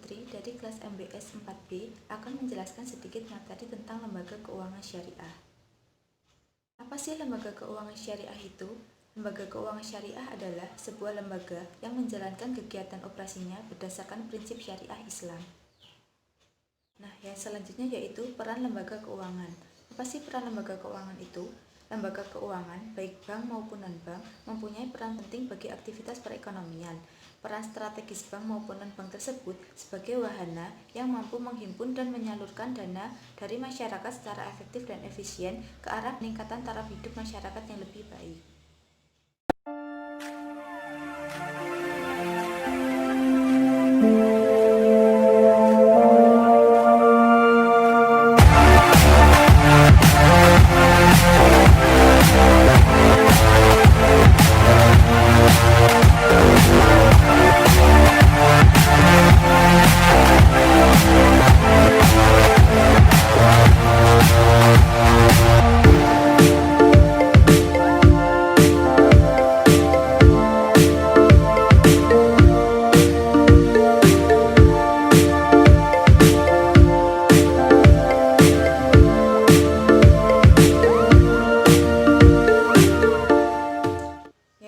Putri dari kelas MBS 4B akan menjelaskan sedikit materi tentang lembaga keuangan syariah. Apa sih lembaga keuangan syariah itu? Lembaga keuangan syariah adalah sebuah lembaga yang menjalankan kegiatan operasinya berdasarkan prinsip syariah Islam. Nah, yang selanjutnya yaitu peran lembaga keuangan. Apa sih peran lembaga keuangan itu? Lembaga keuangan, baik bank maupun non-bank, mempunyai peran penting bagi aktivitas perekonomian. Peran strategis bank maupun non-bank tersebut sebagai wahana yang mampu menghimpun dan menyalurkan dana dari masyarakat secara efektif dan efisien ke arah peningkatan taraf hidup masyarakat yang lebih baik.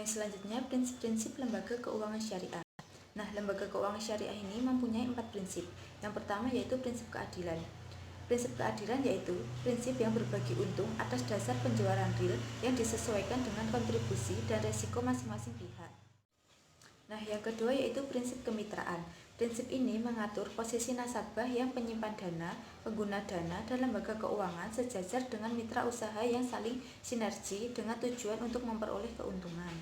Selanjutnya, prinsip-prinsip lembaga keuangan syariah. Nah, lembaga keuangan syariah ini mempunyai 4 prinsip. Yang pertama yaitu prinsip keadilan. Prinsip keadilan yaitu prinsip yang berbagi untung atas dasar penjualan real yang disesuaikan dengan kontribusi dan resiko masing-masing pihak. Nah, yang kedua yaitu prinsip kemitraan. Prinsip ini mengatur posisi nasabah yang penyimpan dana, pengguna dana, dan lembaga keuangan sejajar dengan mitra usaha yang saling sinergi dengan tujuan untuk memperoleh keuntungan.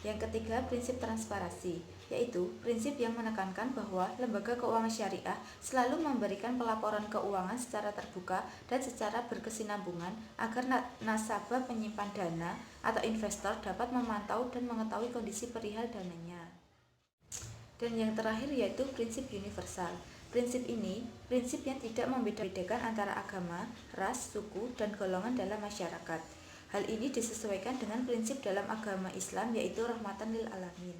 Yang ketiga, prinsip transparansi, yaitu prinsip yang menekankan bahwa lembaga keuangan syariah selalu memberikan pelaporan keuangan secara terbuka dan secara berkesinambungan agar nasabah penyimpan dana atau investor dapat memantau dan mengetahui kondisi perihal dananya. Dan yang terakhir yaitu prinsip universal. Prinsip ini prinsip yang tidak membedakan antara agama, ras, suku, dan golongan dalam masyarakat. Hal ini disesuaikan dengan prinsip dalam agama Islam yaitu rahmatan lil alamin.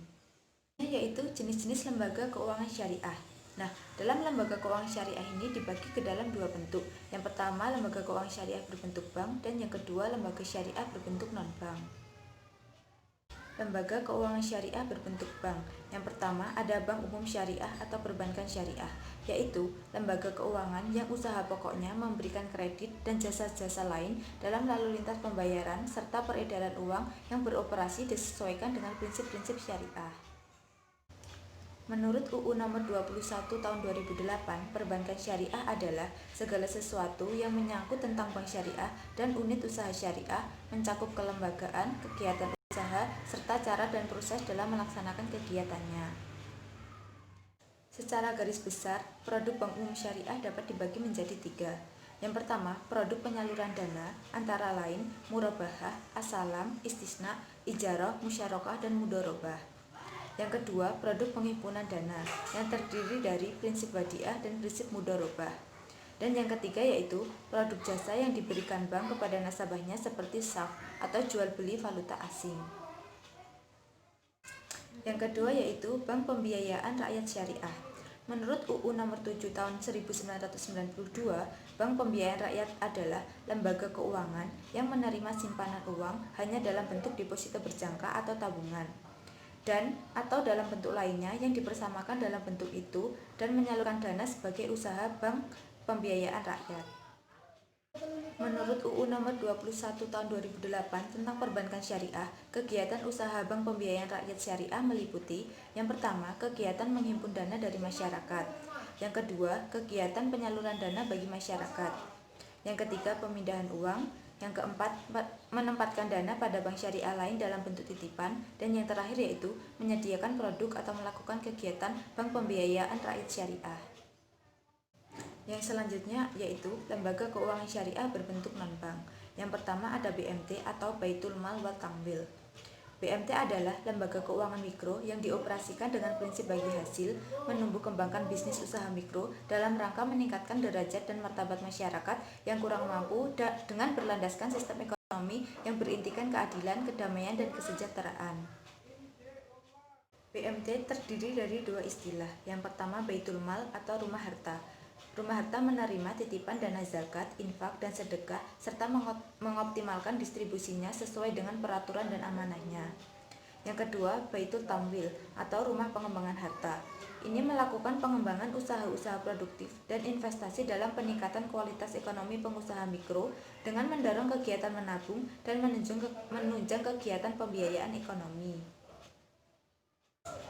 Yaitu jenis-jenis lembaga keuangan syariah. Nah, dalam lembaga keuangan syariah ini dibagi ke dalam 2 bentuk. Yang pertama, lembaga keuangan syariah berbentuk bank, dan yang kedua, lembaga syariah berbentuk non-bank. Lembaga keuangan syariah berbentuk bank. Yang pertama ada bank umum syariah atau perbankan syariah, yaitu lembaga keuangan yang usaha pokoknya memberikan kredit dan jasa-jasa lain dalam lalu lintas pembayaran serta peredaran uang yang beroperasi disesuaikan dengan prinsip-prinsip syariah. Menurut UU Nomor 21 Tahun 2008, perbankan syariah adalah segala sesuatu yang menyangkut tentang bank syariah dan unit usaha syariah, mencakup kelembagaan, kegiatan usaha, serta cara dan proses dalam melaksanakan kegiatannya. Secara garis besar, produk bank umum syariah dapat dibagi menjadi 3. Yang pertama, produk penyaluran dana, antara lain murabahah, asalam, istisna, ijarah, musyarakah, dan mudorobah. Yang kedua, produk penghimpunan dana, yang terdiri dari prinsip wadiah dan prinsip mudorobah. Dan yang ketiga yaitu produk jasa yang diberikan bank kepada nasabahnya seperti saf atau jual beli valuta asing. Yang kedua yaitu bank pembiayaan rakyat syariah. Menurut UU Nomor 7 Tahun 1992, bank pembiayaan rakyat adalah lembaga keuangan yang menerima simpanan uang hanya dalam bentuk deposito berjangka atau tabungan, dan atau dalam bentuk lainnya yang dipersamakan dalam bentuk itu dan menyalurkan dana sebagai usaha bank pembiayaan rakyat. Menurut UU Nomor 21 Tahun 2008 tentang perbankan syariah, kegiatan usaha bank pembiayaan rakyat syariah meliputi yang pertama, kegiatan menghimpun dana dari masyarakat. Yang kedua, kegiatan penyaluran dana bagi masyarakat. Yang ketiga, pemindahan uang. Yang keempat, menempatkan dana pada bank syariah lain dalam bentuk titipan. Dan yang terakhir yaitu menyediakan produk atau melakukan kegiatan bank pembiayaan rakyat syariah. Yang selanjutnya yaitu lembaga keuangan syariah berbentuk non-bank. Yang pertama ada BMT atau Baitul Mal wa Tamwil. BMT adalah lembaga keuangan mikro yang dioperasikan dengan prinsip bagi hasil, menumbuh kembangkan bisnis usaha mikro dalam rangka meningkatkan derajat dan martabat masyarakat yang kurang mampu dengan berlandaskan sistem ekonomi yang berintikan keadilan, kedamaian, dan kesejahteraan. BMT terdiri dari dua istilah. Yang pertama Baitul Mal atau rumah harta. Rumah harta menerima titipan dana zakat, infak, dan sedekah serta mengoptimalkan distribusinya sesuai dengan peraturan dan amanahnya. Yang kedua Baitul Tamwil atau rumah pengembangan harta. Ini melakukan pengembangan usaha-usaha produktif dan investasi dalam peningkatan kualitas ekonomi pengusaha mikro dengan mendorong kegiatan menabung dan menunjang kegiatan pembiayaan ekonomi.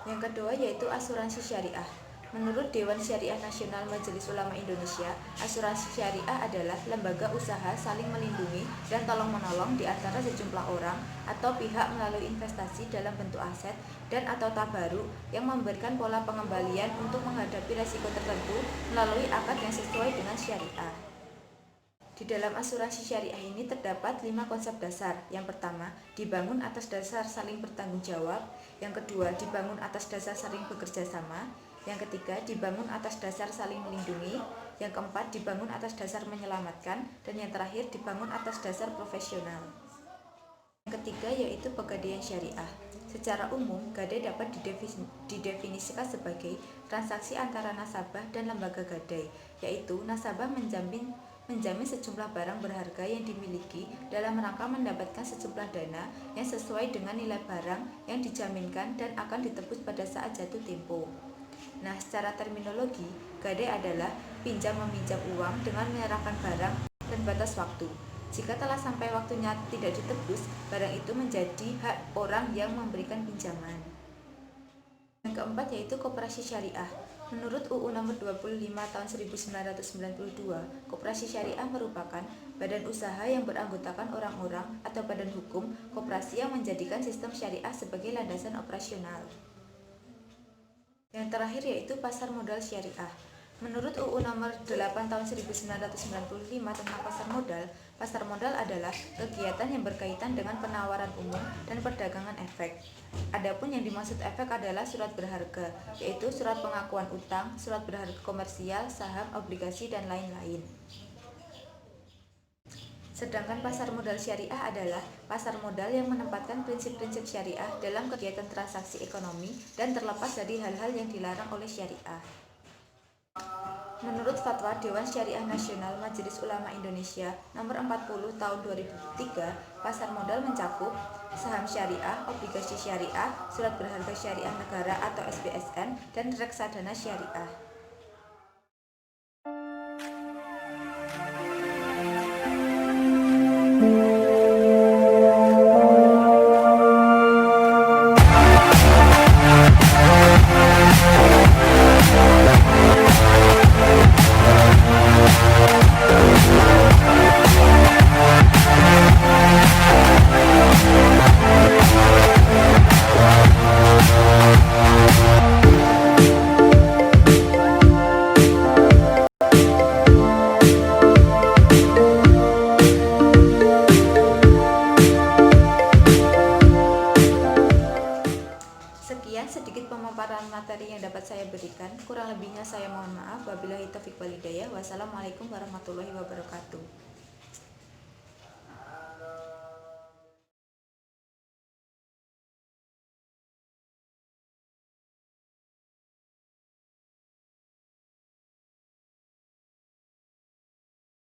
Yang kedua yaitu asuransi syariah. Menurut Dewan Syariah Nasional Majelis Ulama Indonesia, asuransi syariah adalah lembaga usaha saling melindungi dan tolong-menolong di antara sejumlah orang atau pihak melalui investasi dalam bentuk aset dan atau tabaruk yang memberikan pola pengembalian untuk menghadapi risiko tertentu melalui akad yang sesuai dengan syariah. Di dalam asuransi syariah ini terdapat 5 konsep dasar. Yang pertama, dibangun atas dasar saling bertanggung jawab. Yang kedua, dibangun atas dasar saling bekerja sama. Yang ketiga, dibangun atas dasar saling melindungi. Yang keempat, dibangun atas dasar menyelamatkan. Dan yang terakhir, dibangun atas dasar profesional. Yang ketiga yaitu pegadaian syariah. Secara umum, gadai dapat didefinisikan sebagai transaksi antara nasabah dan lembaga gadai, yaitu nasabah menjamin sejumlah barang berharga yang dimiliki dalam rangka mendapatkan sejumlah dana yang sesuai dengan nilai barang yang dijaminkan dan akan ditebus pada saat jatuh tempo. Nah, secara terminologi, gadai adalah pinjam-meminjam uang dengan menyerahkan barang dan batas waktu. Jika telah sampai waktunya tidak ditebus, barang itu menjadi hak orang yang memberikan pinjaman. Yang keempat yaitu koperasi syariah. Menurut UU Nomor 25 Tahun 1992, koperasi syariah merupakan badan usaha yang beranggotakan orang-orang atau badan hukum koperasi yang menjadikan sistem syariah sebagai landasan operasional. Yang terakhir yaitu pasar modal syariah. Menurut UU Nomor 8 Tahun 1995 tentang pasar modal adalah kegiatan yang berkaitan dengan penawaran umum dan perdagangan efek. Adapun yang dimaksud efek adalah surat berharga, yaitu surat pengakuan utang, surat berharga komersial, saham, obligasi, dan lain-lain. Sedangkan pasar modal syariah adalah pasar modal yang menempatkan prinsip-prinsip syariah dalam kegiatan transaksi ekonomi dan terlepas dari hal-hal yang dilarang oleh syariah. Menurut Fatwa Dewan Syariah Nasional Majelis Ulama Indonesia Nomor 40 Tahun 2003, pasar modal mencakup saham syariah, obligasi syariah, surat berharga syariah negara atau SBSN, dan reksadana syariah. Sekian sedikit pemaparan materi yang dapat saya berikan. Kurang lebihnya saya mohon maaf. Wabillahi taufiq wal hidayah. Wassalamualaikum warahmatullahi wabarakatuh.